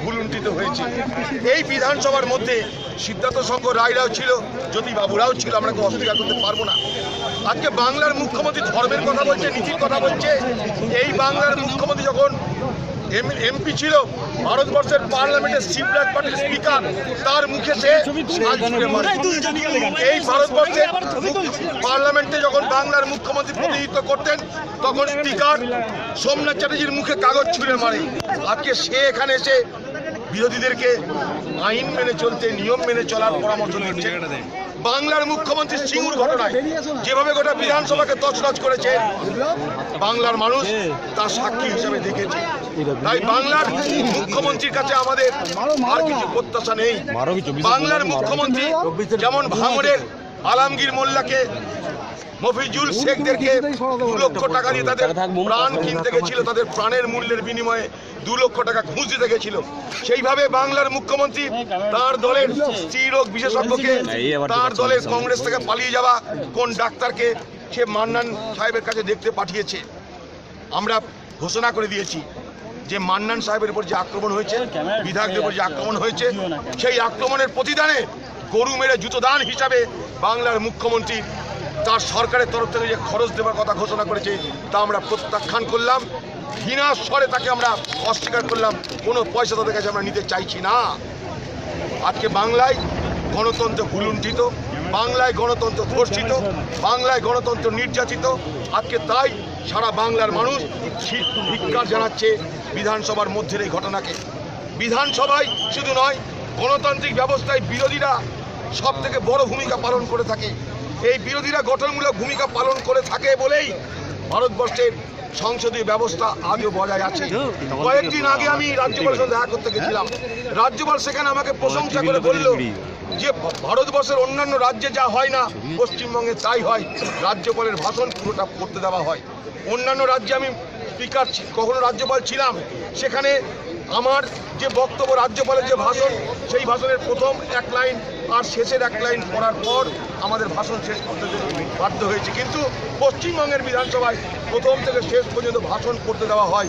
ভুলুণ্ঠিত হয়েছে। এই বিধানসভার মধ্যে সিদ্ধার্থ শঙ্কর রায়রাও ছিল, জ্যোতিবাবুরাও ছিল, আমরা অস্বীকার করতে পারবো না। আজকে বাংলার মুখ্যমন্ত্রী ধর্মের কথা বলছে, নীতির কথা বলছে। এই বাংলার মুখ্যমন্ত্রী যখন এমপি ছিল, ভারতবর্ষের পার্লামেন্টের শিবরাজ পার্টির স্পিকার, তার মুখে সে এই ভারতবর্ষের পার্লামেন্টে যখন বাংলার মুখ্যমন্ত্রী প্রতিনিধিত্ব করতেন, তখন স্পিকার সোমনাথ চ্যাটার্জির মুখে কাগজ ছুঁড়ে মারে। আজকে সে এখানে এসে বিরোধীদেরকে আইন মেনে চলতে, নিয়ম মেনে চলার পরামর্শ দিচ্ছে। বাংলার মুখ্যমন্ত্রী সিঙ্গুর ঘটনায় যেভাবে গোটা বিধানসভাকে তছনছ করেছে, বাংলার মানুষ তার সাক্ষী হিসাবে দেখেছে। তাই বাংলার মুখ্যমন্ত্রীর কাছে আমাদের আর কিছু প্রত্যাশা নেই। বাংলার মুখ্যমন্ত্রী যেমন ভাঙড়ের আলমগীর মোল্লাকে, মফিজুল শেখদেরকে 2 লক্ষ টাকা দিয়ে তাদের প্রাণ কিনতে গেছিল, তাদের প্রাণের মূল্যের বিনিময়ে 2 লক্ষ টাকা ঘুষ দিতে গেছিল, সেইভাবে বাংলার মুখ্যমন্ত্রী তার দলের স্ত্রীরোগ বিশেষজ্ঞকে, তার দলের কংগ্রেস থেকে পালিয়ে যাওয়া কোন ডাক্তারকে সে মান্নান সাহেবের কাছে দেখতে পাঠিয়েছে। আমরা ঘোষণা করে দিয়েছি যে মান্নান সাহেবের উপর যে আক্রমণ হয়েছে, বিধায়কদের উপর যে আক্রমণ হয়েছে, সেই আক্রমণের প্রতিদানে গরু মেরে জুতোদান হিসাবে বাংলার মুখ্যমন্ত্রী তার সরকারের তরফ থেকে যে খরচ দেওয়ার কথা ঘোষণা করেছে, তা আমরা প্রত্যাখ্যান করলাম। ঘৃণার স্বরে তাকে আমরা অস্বীকার করলাম। কোনো পয়সা তাদের কাছে আমরা নিতে চাইছি না। আজকে বাংলায় গণতন্ত্র ভুলুণ্ঠিত, বাংলায় গণতন্ত্র ধর্ষিত, বাংলায় গণতন্ত্র নির্যাতিত। আজকে তাই সারা বাংলার মানুষ ধিক্কার জানাচ্ছে বিধানসভার মধ্যের এই ঘটনাকে। বিধানসভায় শুধু নয়, গণতান্ত্রিক ব্যবস্থায় বিরোধীরা সব থেকে বড় ভূমিকা পালন করে থাকে। এই বিরোধীরা গঠনমূলক ভূমিকা পালন করে থাকে বলেই ভারতবর্ষের সংসদীয় ব্যবস্থা আজও বজায় আছে। কয়েকদিন আগে আমি রাজ্যপালের সঙ্গে দেখা করতে গেছিলাম। রাজ্যপাল সেখানে আমাকে প্রশংসা করে বলল যে ভারতবর্ষের অন্যান্য রাজ্যে যা হয় না, পশ্চিমবঙ্গে তাই হয়। রাজ্যপালের ভাষণ পুরোটা করতে দেওয়া হয়। অন্যান্য রাজ্যে আমি স্পিকার কখনো রাজ্যপাল ছিলাম, সেখানে আমার যে বক্তব্য, রাজ্যপালের যে ভাষণ, সেই ভাষণের প্রথম 1 লাইন আর শেষের 1 লাইন পড়ার পর আমাদের ভাষণ শেষ করতে বাধ্য হয়েছে। কিন্তু পশ্চিমবঙ্গের বিধানসভায় প্রথম থেকে শেষ পর্যন্ত ভাষণ করতে দেওয়া হয়।